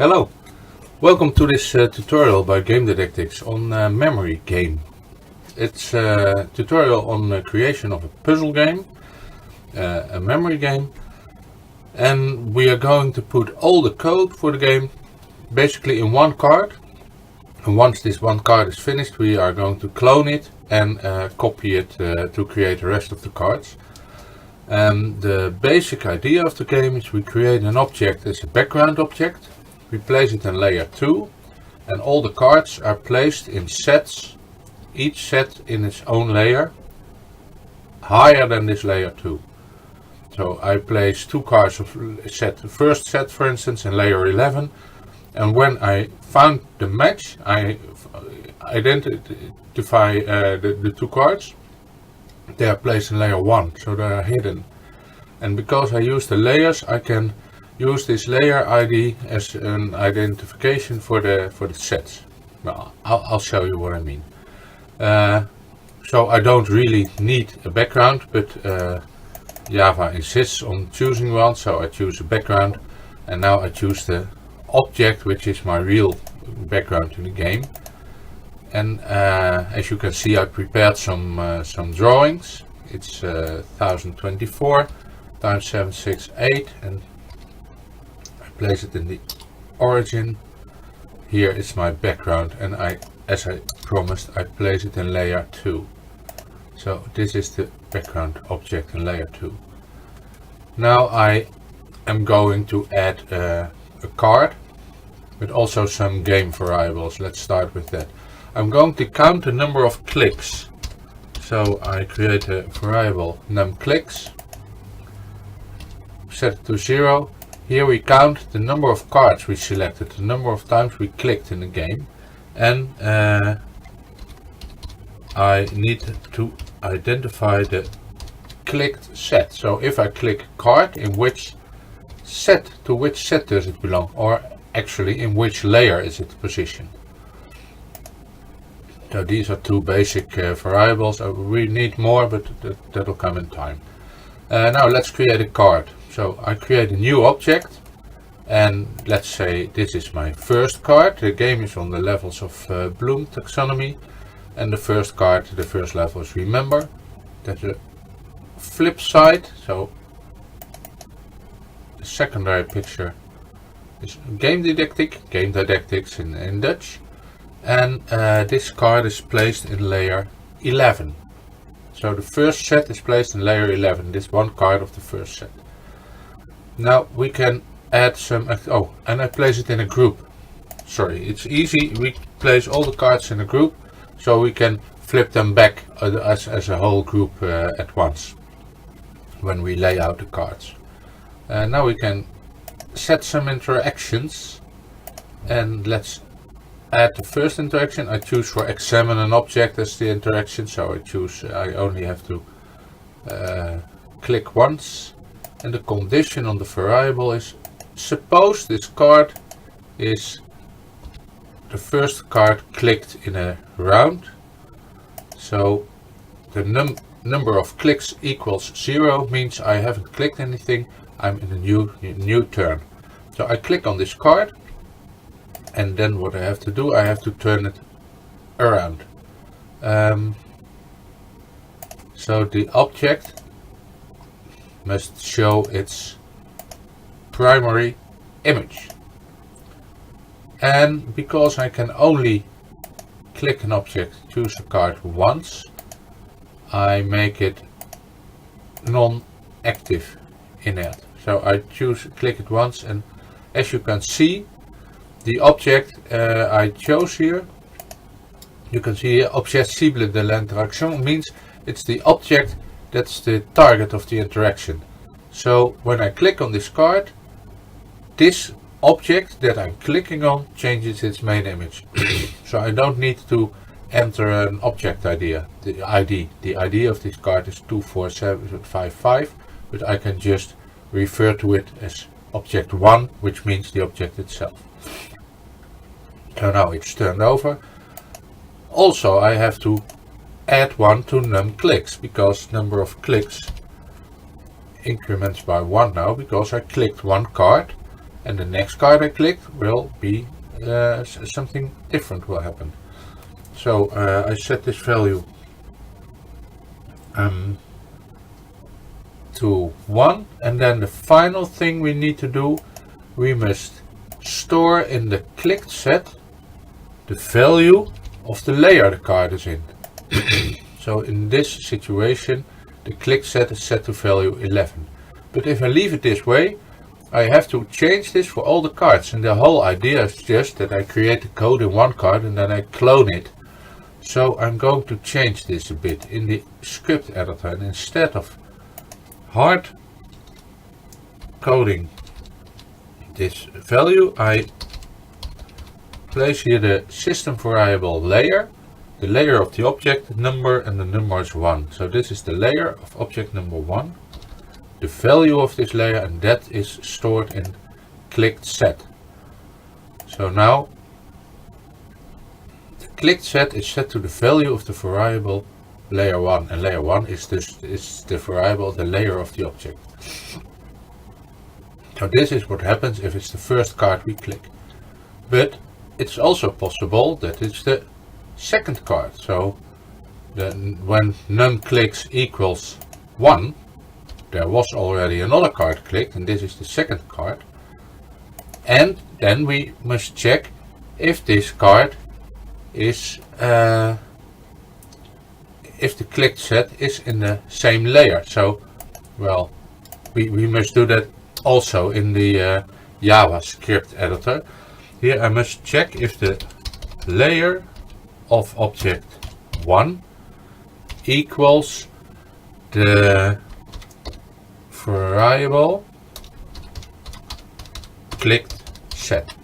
Hello, welcome to this tutorial by Game Detectives on memory game. It's a tutorial on the creation of a puzzle game, a memory game, and we are going to put all the code for the game basically in one card. And once this one card is finished, we are going to clone it and copy it to create the rest of the cards. The basic idea of the game is we create an object as a background object. We place it in layer 2 and all the cards are placed in sets, each set in its own layer, higher than this layer 2. So I place 2 cards of the first set, for instance, in layer 11, and when I found the match, I identify the 2 cards. They are placed in layer 1, so they are hidden. And because I use the layers, I can use this layer ID as an identification for the sets. Well, I'll show you what I mean. So I don't really need a background, but Java insists on choosing one, so I choose a background, and now I choose the object which is my real background in the game. And as you can see, I prepared some drawings. It's 1024 times 768, and place it in the origin. Here is my background, and as I promised, I place it in layer 2. So this is the background object in layer 2. Now I am going to add a card, but also some game variables. Let's start with that. I'm going to count the number of clicks. So I create a variable numClicks, set it to 0. Here we count the number of cards we selected, the number of times we clicked in the game, and I need to identify the clicked set. So if I click card, in which set, to which set does it belong, or actually in which layer is it positioned. So these are 2 basic variables. We need more, but that'll come in time. Now let's create a card. So I create a new object, and let's say this is my first card. The game is on the levels of Bloom taxonomy, and the first card, the first level is Remember. That's a flip side, so the secondary picture is Game Didactics in Dutch, and this card is placed in layer 11. So the first set is placed in layer 11, this one card of the first set. Now we can add some, and I place it in a group. Sorry, it's easy. We place all the cards in a group, so we can flip them back as a whole group at once when we lay out the cards. Now we can set some interactions, and let's add the first interaction. I choose for examine an object as the interaction, so I only have to click once. And the condition on the variable is, suppose this card is the first card clicked in a round. So the number of clicks equals 0 means I haven't clicked anything. I'm in a new turn. So I click on this card, and then what I have to do, I have to turn it around. So the object must show its primary image. And because I can only click an object, choose a card once, I make it non-active inert. So I click it once, and as you can see, the object I chose here, you can see here, objet cible de l'interaction means it's the object that's the target of the interaction. So when I click on this card, this object that I'm clicking on changes its main image. So I don't need to enter an object ID. The ID of this card is 24755, but I can just refer to it as object 1, which means the object itself. So now it's turned over. Also I have to add 1 to numClicks, because number of clicks increments by 1 now, because I clicked one card and the next card I clicked will be something different will happen. So I set this value to 1, and then the final thing we need to do, we must store in the clicked set the value of the layer the card is in. So in this situation the click set is set to value 11. But if I leave it this way, I have to change this for all the cards, and the whole idea is just that I create the code in one card and then I clone it. So I'm going to change this a bit in the script editor, and instead of hard coding this value, I place here the system variable layer, the layer of the object number, and the number is 1. So this is the layer of object number 1, the value of this layer, and that is stored in clicked set. So now the clicked set is set to the value of the variable layer 1, and layer 1 is the variable, the layer of the object. So this is what happens if it's the first card we click. But it's also possible that it's the second card. So when num clicks equals 1, there was already another card clicked, and this is the second card. And then we must check if this card is if the clicked set is in the same layer. So, well, we must do that also in the JAWA script editor. Here I must check if the layer of object 1 equals the variable clicked set.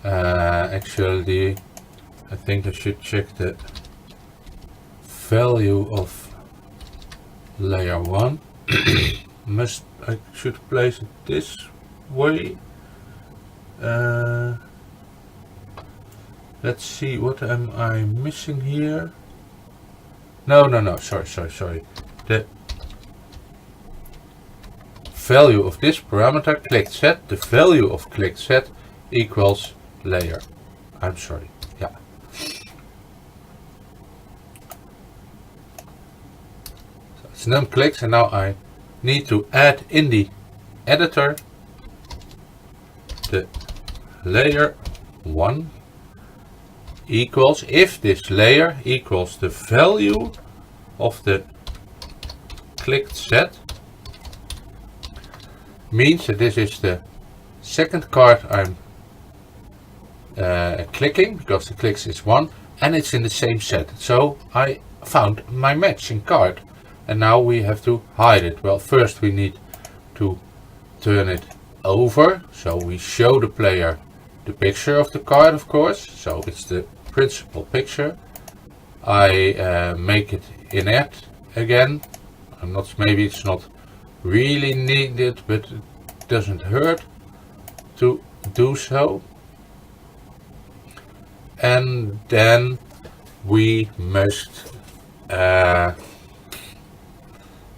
Actually, I think I should check the value of layer 1. I should place it this way. Let's see, what am I missing here? No, sorry. The value of this parameter clicked set, the value of clicked set equals layer. I'm sorry, yeah. So it's num clicks, and now I need to add in the editor the layer 1 equals, if this layer equals the value of the clicked set, means that this is the second card I'm clicking, because the clicks is 1 and it's in the same set. So I found my matching card, and now we have to hide it. Well, first we need to turn it over, so we show the player the picture of the card, of course, so it's the principal picture. I make it inert again. Maybe it's not really needed, but it doesn't hurt to do so. And then we must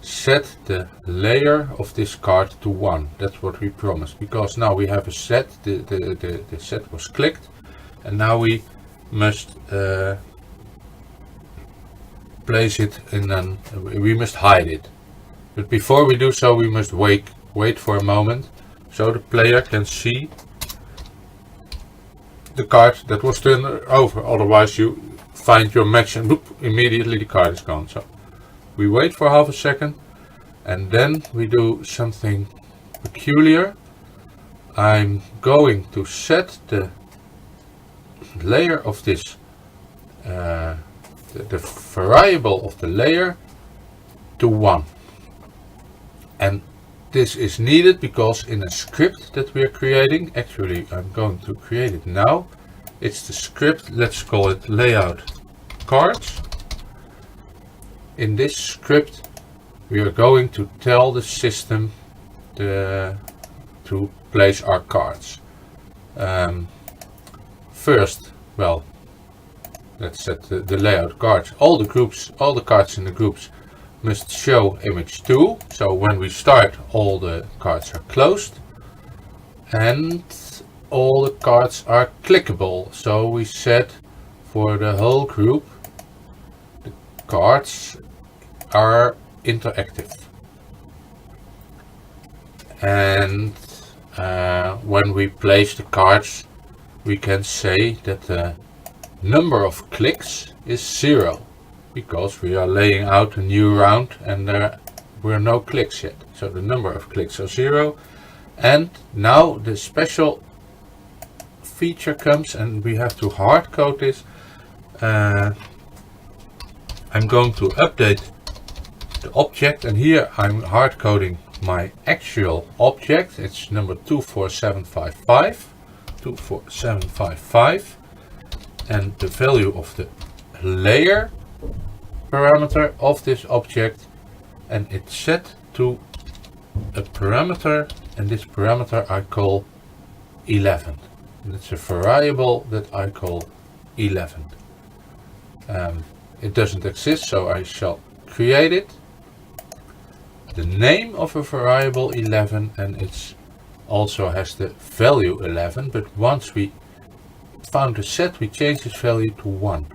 set the layer of this card to 1. That's what we promised, because now we have a set, the set was clicked, and now we must place it in we must hide it. But before we do so, we must wait for a moment so the player can see the card that was turned over. Otherwise you find your match and boop, immediately the card is gone. So we wait for half a second, and then we do something peculiar. I'm going to set the layer of this, the variable of the layer to 1. And this is needed because in a script that we are creating, actually I'm going to create it now. It's the script, let's call it layout cards. In this script we are going to tell the system to place our cards. First, well, let's set the layout cards. All the cards in the groups must show image 2. So when we start, all the cards are closed and all the cards are clickable. So we set for the whole group, the cards are interactive. And when we place the cards, we can say that the number of clicks is 0, because we are laying out a new round and there were no clicks yet. So the number of clicks are 0. And now the special feature comes, and we have to hard code this. I'm going to update the object, and here I'm hard coding my actual object. It's number 24755, and the value of the layer parameter of this object, and it's set to a parameter, and this parameter I call 11. And it's a variable that I call 11. It doesn't exist, so I shall create it. The name of a variable 11, and it also has the value 11, but once we found a set, we change this value to 1.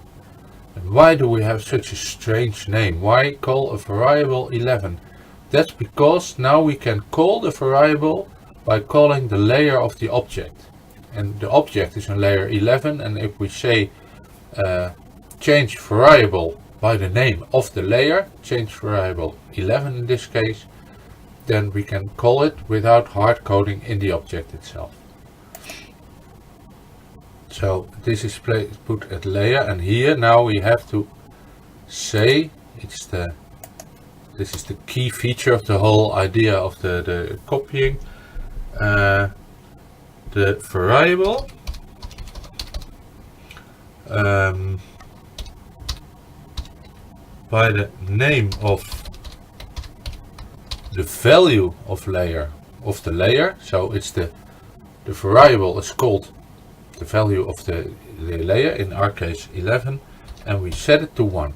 And why do we have such a strange name? Why call a variable 11? That's because now we can call the variable by calling the layer of the object. And the object is on layer 11, and if we say change variable by the name of the layer, change variable 11 in this case, then we can call it without hard coding in the object itself. So this is put at layer, and here now we have to say this is the key feature of the whole idea of the copying. The variable by the name of the value of the layer. So it's the variable is called the value of the layer, in our case 11, and we set it to 1.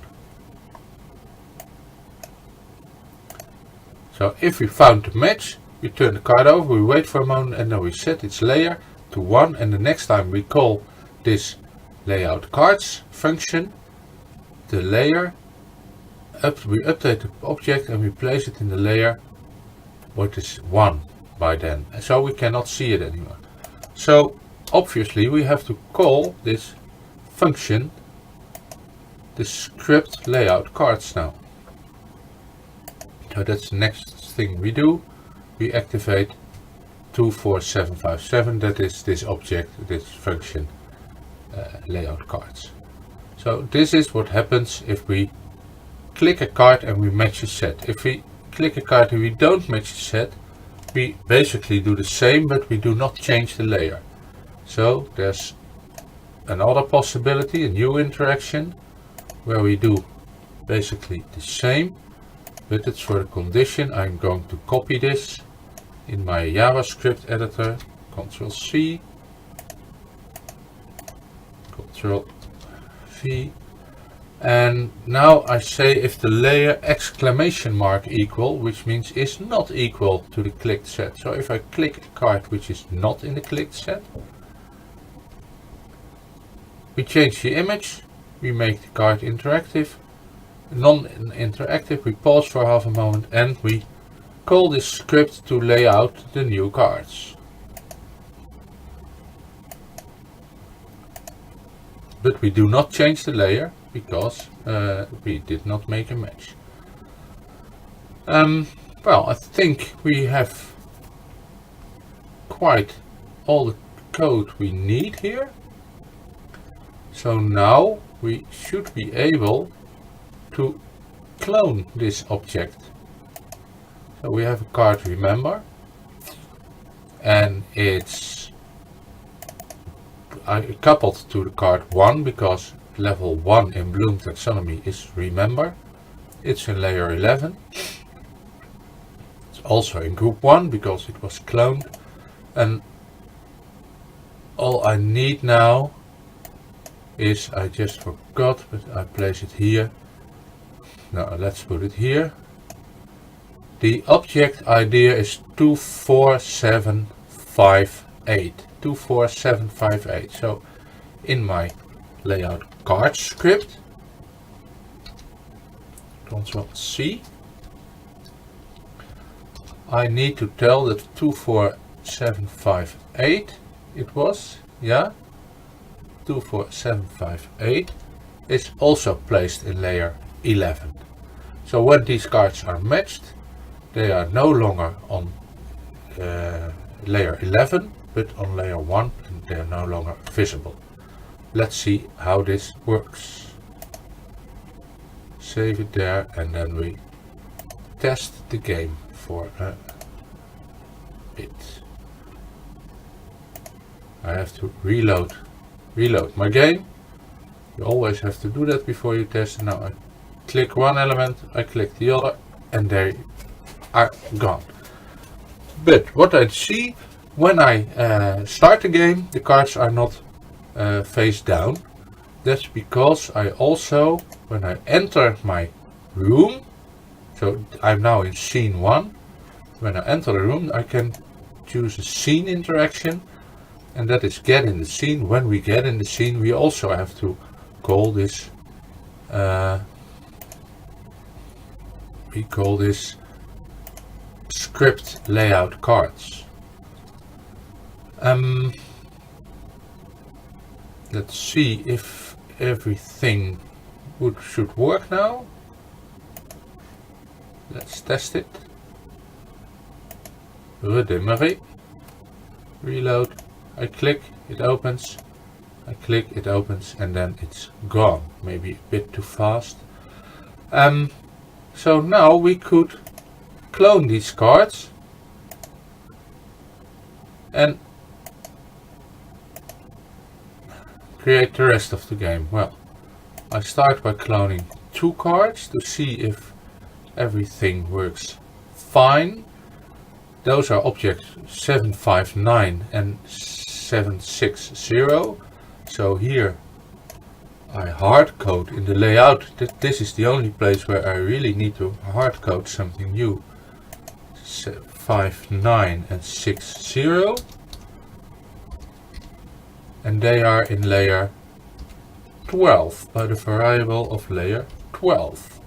So if we found the match, we turn the card over, we wait for a moment, and then we set its layer to 1, and the next time we call this layout cards function, the layer, we update the object and we place it in the layer what is 1 by then, so we cannot see it anymore. So obviously we have to call this function, the script layout cards now. So that's the next thing we do. We activate 24757, that is this object, this function layout cards. So this is what happens if we click a card and we match a set. If we click a card and we don't match a set, we basically do the same, but we do not change the layer. So there's another possibility, a new interaction, where we do basically the same, but it's for the condition. I'm going to copy this in my JavaScript editor, Ctrl C, Ctrl V, and now I say if the layer exclamation mark equal, which means is not equal to the clicked set. So if I click a card which is not in the clicked set, we change the image, we make the card interactive. Non-interactive, we pause for half a moment, and we call this script to lay out the new cards. But we do not change the layer because we did not make a match. Well, I think we have quite all the code we need here. So now we should be able to clone this object. So we have a card remember, and it's coupled to the card 1 because level 1 in Bloom taxonomy is remember. It's in layer 11. It's also in group 1 because it was cloned, and all I need now is, I just forgot, but I place it here. Now let's put it here. The object ID is 24758. 24758. So in my layout card script, Ctrl C, I need to tell that 24758 it was, yeah, 24758 is also placed in layer 11. So when these cards are matched, they are no longer on layer 11 but on layer 1, and they are no longer visible. Let's see how this works. Save it there, and then we test the game for a bit. I have to reload my game. You always have to do that before you test. Now I click one element, I click the other, and they are gone. But what I see when I start the game, the cards are not face down. That's because I also, when I enter my room, so I'm now in scene 1, when I enter the room I can choose a scene interaction, and that is get in the scene. When we get in the scene, we also have to call this script layout cards. Let's see if everything should work now. Let's test it. Redémarrer. Reload. I click, it opens. I click, it opens, and then it's gone. Maybe a bit too fast. So now we could clone these cards and create the rest of the game. Well, I start by cloning 2 cards to see if everything works fine. Those are objects 759 and 760. So here I hard code in the layout. This is the only place where I really need to hard code something new. 59 and 60. And they are in layer 12 by the variable of layer 12.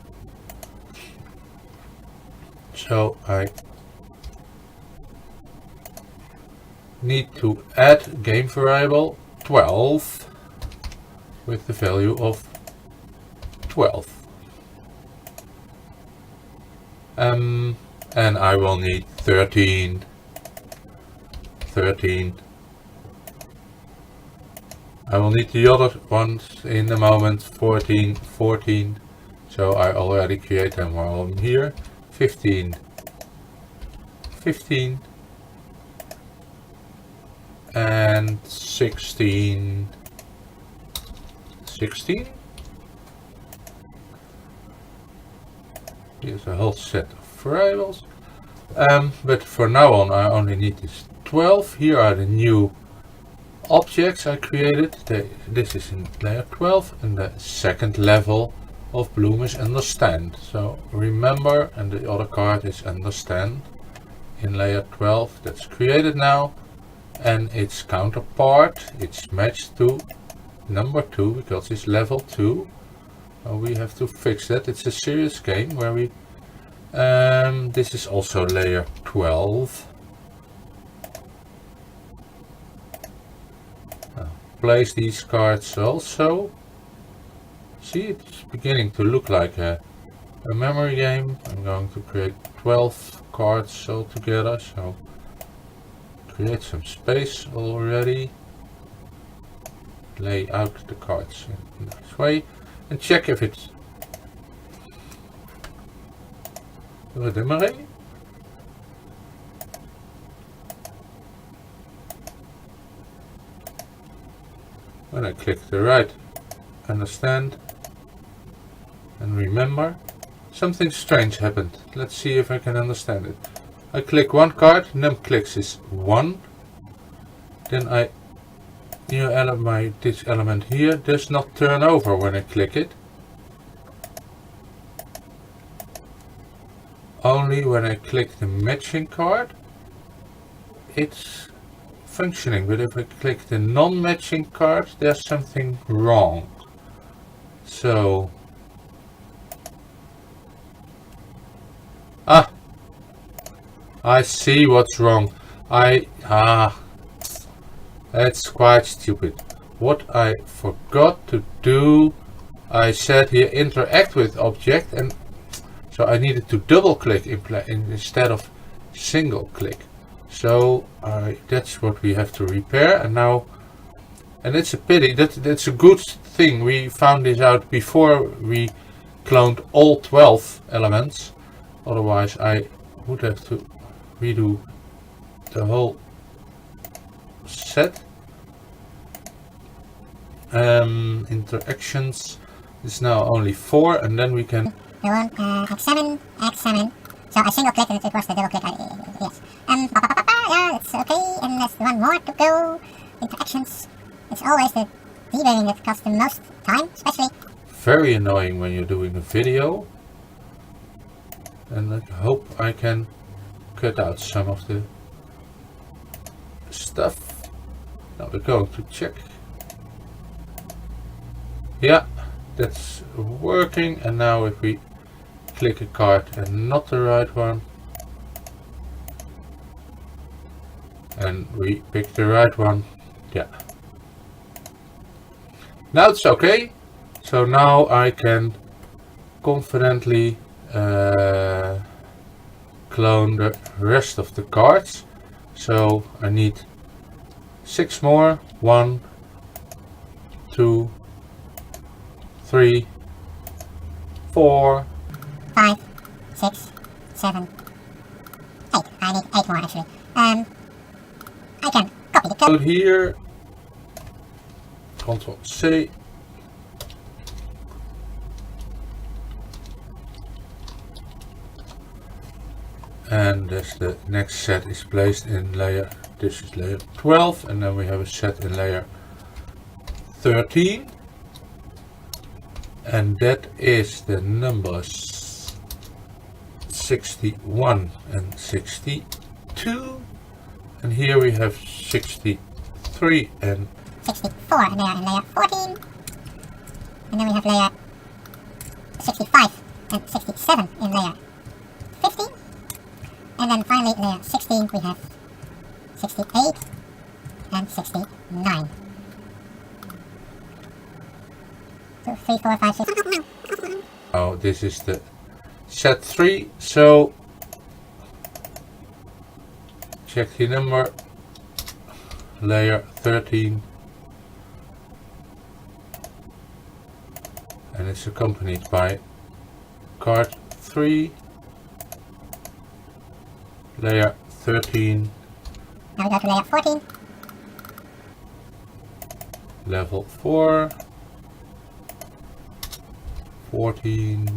So I need to add game variable 12 with the value of 12. And I will need 13. I will need the other ones in a moment. 14. So I already create them while I'm here. 15. And 16. Here's a whole set of variables. But for now on I only need this 12. Here are the new objects I created. This is in layer 12, and the second level of Bloom is understand. So remember, and the other card is understand in layer 12. That's created now, and its counterpart, it's matched to number 2 because it's level 2. We have to fix that. It's a serious game where we this is also layer 12. Place these cards also. See, it's beginning to look like a memory game. I'm going to create 12 cards altogether, so create some space already. Lay out the cards in this way and check if it's redémarrer. When I click the right understand and remember, something strange happened. Let's see if I can understand it. I click one card, num clicks is 1. Then I this element here does not turn over when I click it. only when I click the matching card it's functioning, but if I click the non-matching card there's something wrong. So I see what's wrong. That's quite stupid. What I forgot to do, I said here interact with object, and so I needed to double click instead of single click. So that's what we have to repair. And now, and it's a pity, that's a good thing we found this out before we cloned all 12 elements. Otherwise I would have to redo the whole set. Interactions is now only 4, and then we can examine. So I single click and it was the double click. Yes. Yeah, it's okay. And there's one more to go. Interactions. It's always the debugging that costs the most time, especially. Very annoying when you're doing a video. And I hope I can cut out some of the stuff. Now we're going to check. Yeah, that's working. And now if we click a card and not the right one, and we pick the right one, yeah. Now it's okay. So now I can confidently clone the rest of the cards. So I need 6 more. 1, 2, 3, 4, 5, 6, 7, 8. I need 8 more actually. I can copy the code here. Ctrl C. And as the next set is placed in layer, this is layer 12, and then we have a set in layer 13. And that is the numbers 61 and 62. And here we have 63 and 64, and they are in layer 14. And then we have layer 65 and 67 in layer 15. And then finally layer 16 we have 68 and 69. 2, 3, 4, 5, 6. oh, this is the set 3, so check the number, layer 13, and it's accompanied by card 3, layer 13, now we go to layer 14, level 4, 14,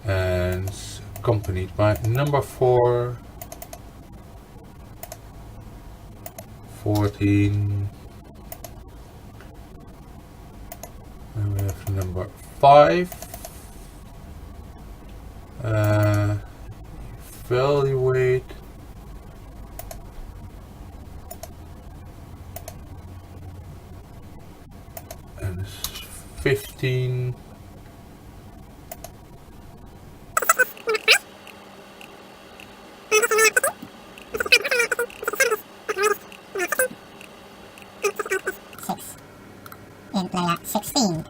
and accompanied by number 4, 14, and we have number 5, evaluate, and 15, in layer 16.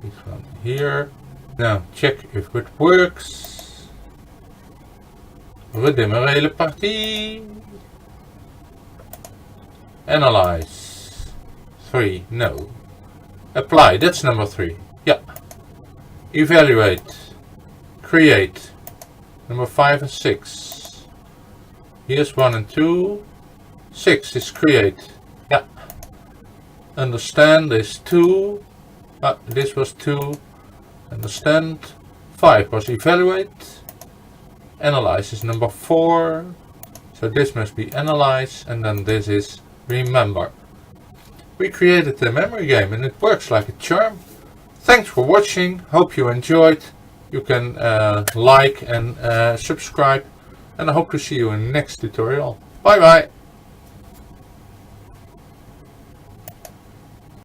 this one here. Now check if it works. Redémarrer le partie. Analyze. 3, no. Apply, that's number 3. Yeah. Evaluate. Create. Number 5 and 6. Here's 1 and 2. 6 is create. Yeah. Understand is 2. This was 2. Understand. 5 was evaluate. Analyze is number 4. So this must be analyze, and then this is remember. We created the memory game and it works like a charm. Thanks for watching. Hope you enjoyed. You can like and subscribe, and I hope to see you in the next tutorial. Bye bye.